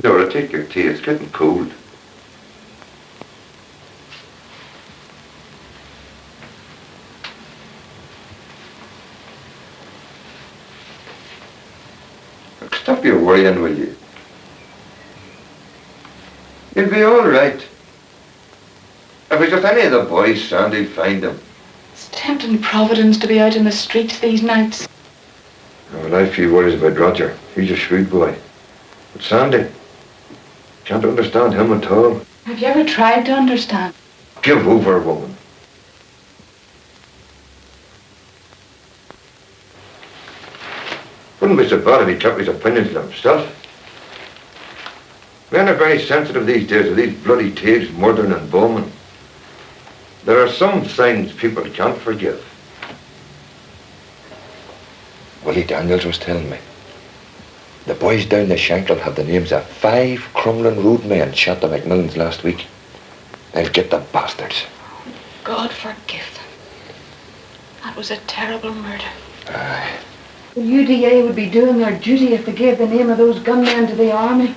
Nora, take your tea. It's getting cold. Stop your worrying, will you? You'll be all right. If it's just any of the boys, Sandy'll find them. It's tempting Providence to be out in the streets these nights. Well, I feel worries about Roger. He's a shrewd boy. But Sandy, can't understand him at all. Have you ever tried to understand? Give over, woman. Wouldn't be so bad if he kept his opinions to himself. Men are very sensitive these days to these bloody Taves murdering and bombing. There are some things people can't forgive. Willie Daniels was telling me. The boys down the Shankill have the names of 5 Crumlin roadmen shot the Macmillans last week. They'll get the bastards. God forgive them. That was a terrible murder. Aye. The UDA would be doing their duty if they gave the name of those gunmen to the army.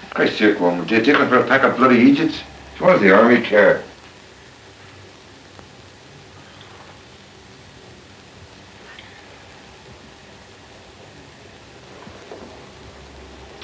Christ's sake, woman, do you take them for a pack of bloody Egypts? What does the army care?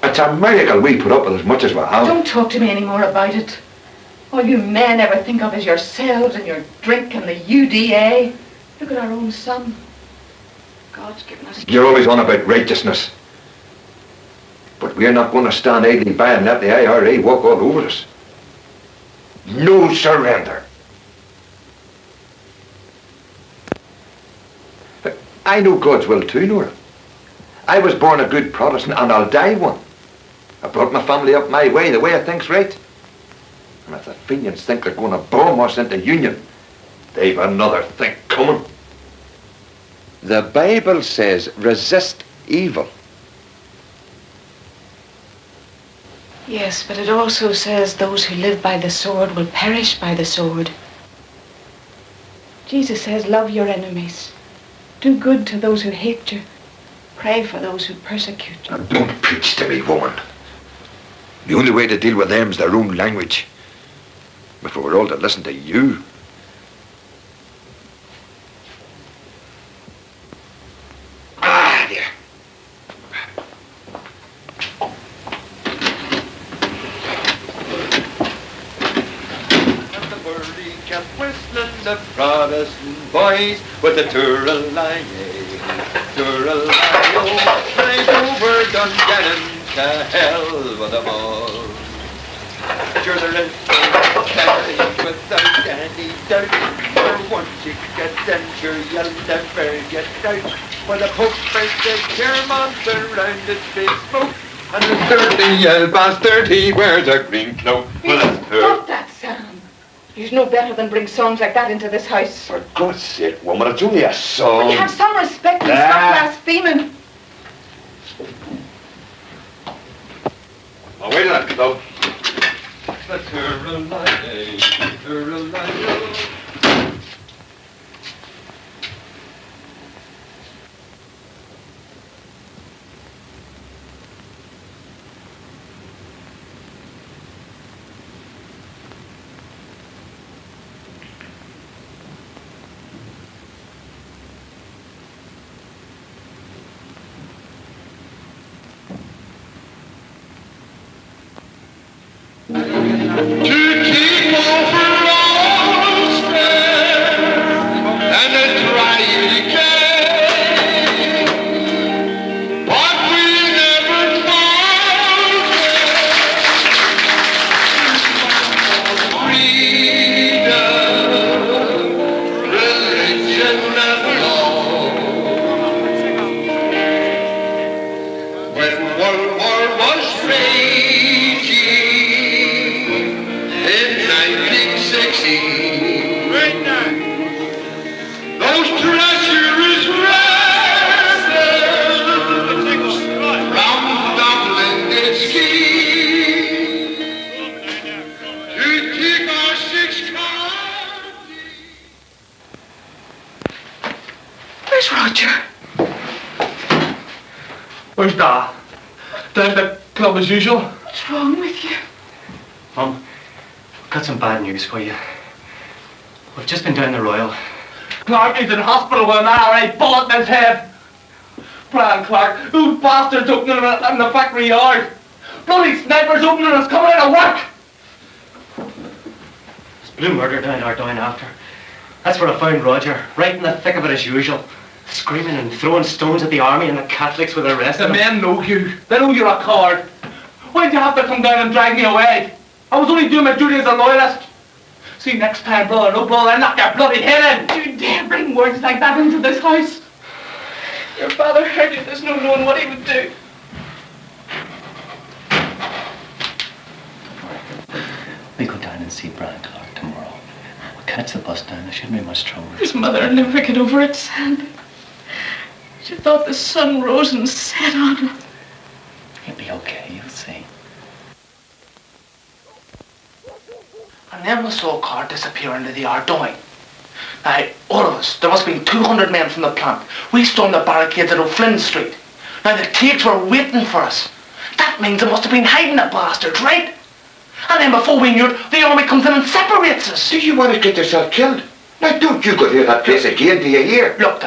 It's a miracle we put up with as much as we have. Don't talk to me any more about it. All you men ever think of is yourselves and your drink and the UDA. Look at our own son. God's given us... You're always on about righteousness. But we're not going to stand idly by and let the IRA walk all over us. No surrender. I know God's will too, Nora. I was born a good Protestant and I'll die one. I brought my family up my way, the way I think's right. And if the Fenians think they're going to bomb us into union, they've another think coming. The Bible says, resist evil. Yes, but it also says those who live by the sword will perish by the sword. Jesus says, love your enemies. Do good to those who hate you. Pray for those who persecute you. Now, don't preach to me, woman. The only way to deal with them's their own language. If we were all to listen to you. Ah, dear. And the birdie kept whistling the Protestant boys with the Turalai, right over Dungannon to hell with them all. Sure there is no carry without any doubt, for once you get in, sure you'll never get out. For the Pope is the chairman surrounded by smoke, and the 30-year bastard he wears a green cloak. Well, that's Stop that, Sam. You're no better than bring songs like that into this house. For God's sake, woman, it's only a song. Will you have some respect and stop blaspheming? Oh, wait a minute, though. The Turalai, Turalai. Down to the club as usual. What's wrong with you? Mum, I've got some bad news for you. We've just been down the Royal. Clark is in hospital with an IRA bullet in his head. Brian Clark, those bastards opening it in the factory yard. Bloody snipers opening us coming out of work. There's blue murder down our down after. That's where I found Roger, right in the thick of it as usual. Screaming and throwing stones at the army and the Catholics with the rest The of them. men know you. They know you're a coward. Why'd you have to come down and drag me away? I was only doing my duty as a loyalist. See, next time, brother, no brother, I knock your bloody head in. You dare bring words like that into this house? Your father heard you. There's no knowing what he would do. We go down and see Brian Clark tomorrow. We'll catch the bus down. There shouldn't be much trouble. His mother will never get over it, Sandy. She thought the sun rose and set on him. He'll be okay, you'll see. And then we saw a car disappear into the Ardoyne. Now, all of us, there must have been 200 men from the plant. We stormed the barricades at O'Flynn Street. Now, the takes were waiting for us. That means they must have been hiding the bastards, right? And then before we knew it, the army comes in and separates us. Do you want to get yourself killed? Now, don't you go near that place again, do you hear? Look,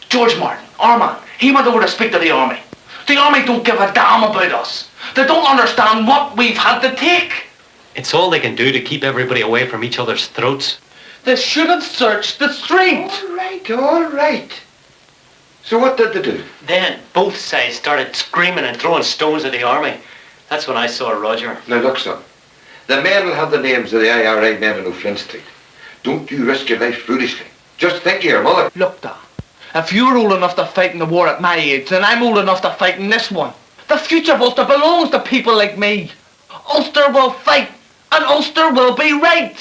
George Martin, our man, he went over to speak to the army. The army don't give a damn about us. They don't understand what we've had to take. It's all they can do to keep everybody away from each other's throats. They should have searched the street. All right. So what did they do? Then both sides started screaming and throwing stones at the army. That's when I saw Roger. Now, look, son. The men will have the names of the IRA men in O'Flynn Street. Don't you risk your life foolishly. Just think of your mother. Look, Dad, if you're old enough to fight in the war at my age, then I'm old enough to fight in this one. The future of Ulster belongs to people like me. Ulster will fight, and Ulster will be right.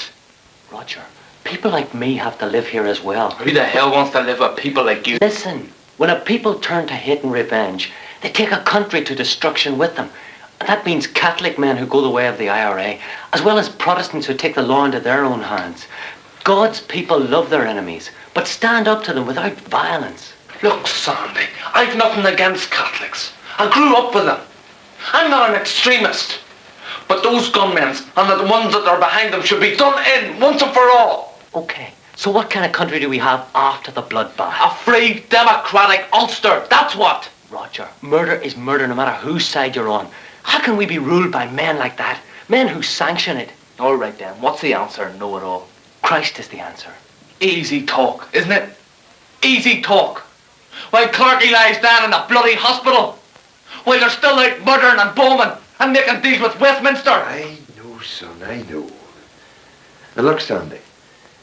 Roger, people like me have to live here as well. Who the hell wants to live with people like you? Listen, when a people turn to hate and revenge, they take a country to destruction with them. And that means Catholic men who go the way of the IRA, as well as Protestants who take the law into their own hands. God's people love their enemies, but stand up to them without violence. Look, Sandy, I've nothing against Catholics. I grew up with them. I'm not an extremist. But those gunmen and the ones that are behind them should be done in once and for all. Okay, so what kind of country do we have after the bloodbath? A free, democratic Ulster, that's what. Roger, murder is murder no matter whose side you're on. How can we be ruled by men like that? Men who sanction it. All right then, what's the answer? Know it all. Christ is the answer. Easy talk, isn't it? Easy talk. While Clarky lies down in a bloody hospital. While they're still out murdering and bombing and making deals with Westminster. I know, son, I know. Now, look, Sandy,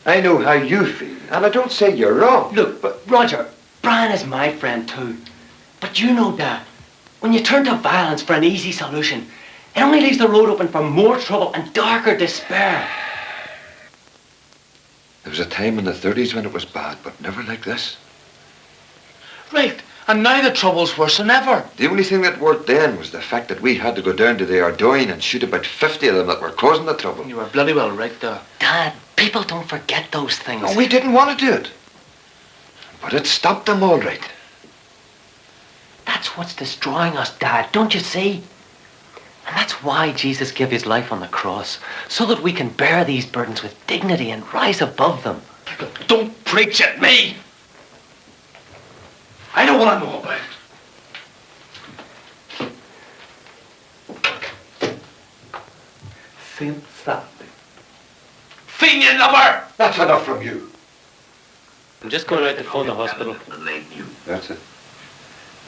I know how you feel, and I don't say you're wrong. Look, but Roger, Brian is my friend too. But you know, Dad, when you turn to violence for an easy solution, it only leaves the road open for more trouble and darker despair. There was a time in the 30s when it was bad, but never like this. Right, and now the trouble's worse than ever. The only thing that worked then was the fact that we had to go down to the Ardoyne and shoot about 50 of them that were causing the trouble. You were bloody well right there. Dad, people don't forget those things. No, we didn't want to do it. But it stopped them all right. That's what's destroying us, Dad, don't you see? And that's why Jesus gave his life on the cross, so that we can bear these burdens with dignity and rise above them. Don't preach at me! I don't want to know about it. Saint Sandy. Fenian lover! That's enough from you. I'm just going out to phone the hospital. That's it.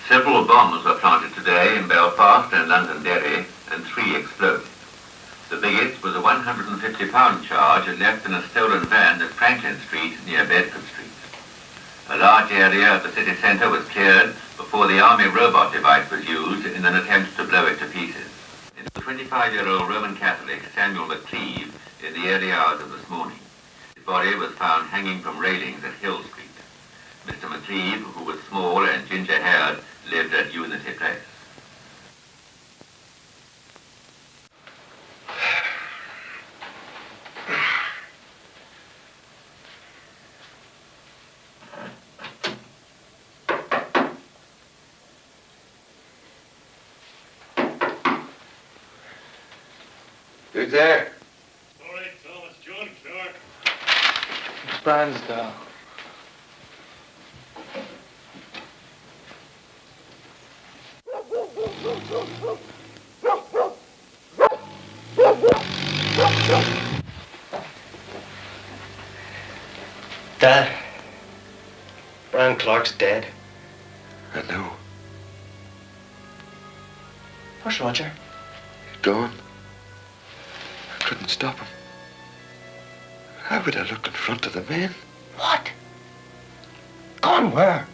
Several bombs were planted today in Belfast and Londonderry, and 3 exploded. The biggest was a 150-pound charge and left in a stolen van at Franklin Street near Bedford Street. A large area of the city centre was cleared before the army robot device was used in an attempt to blow it to pieces. It was the 25-year-old Roman Catholic Samuel McCleve in the early hours of this morning. His body was found hanging from railings at Hill Street. Mr. McCleve, who was small and ginger-haired, lived at Unity Place. Who's there? All right, Thomas, John Clark. It's Bransdell. Dad, Brian Clark's dead. I know. Where's Roger? Gone. I couldn't stop him. How would I look in front of the men? What? Gone where?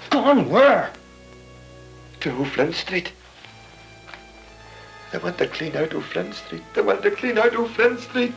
Gone where? To O'Flynn Street. They want to clean out O'Flynn Street. They want to clean out O'Flynn Street.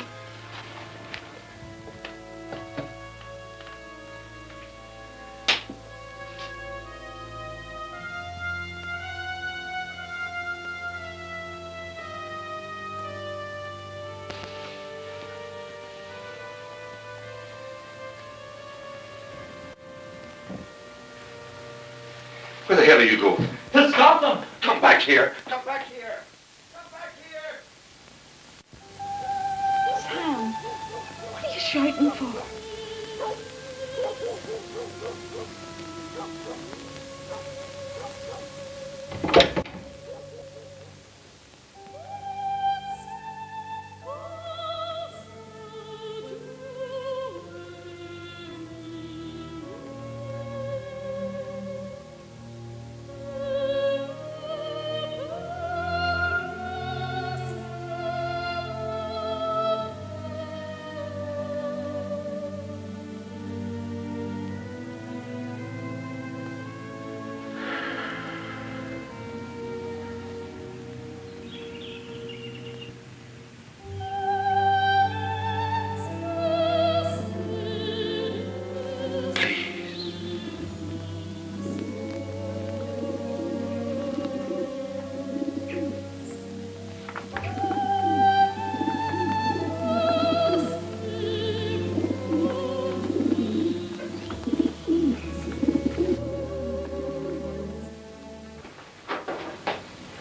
Where the hell are you going? To stop them! Come back here. Come back here! Come back here! Sam, what are you shouting for?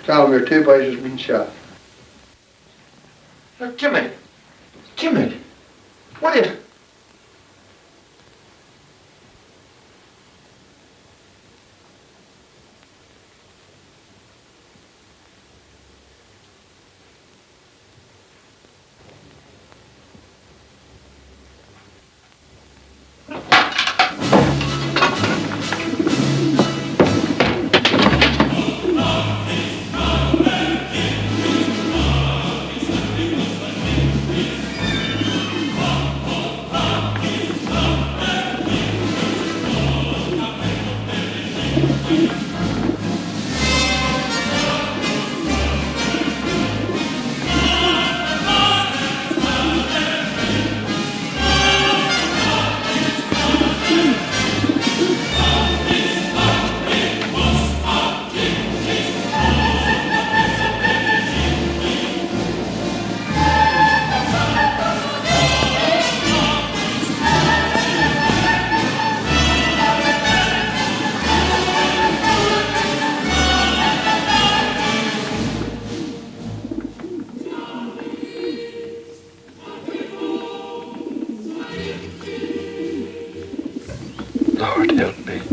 Tell me, your two boys has been shot. Look, Jimmy. Jimmy. What is it? Lord help me.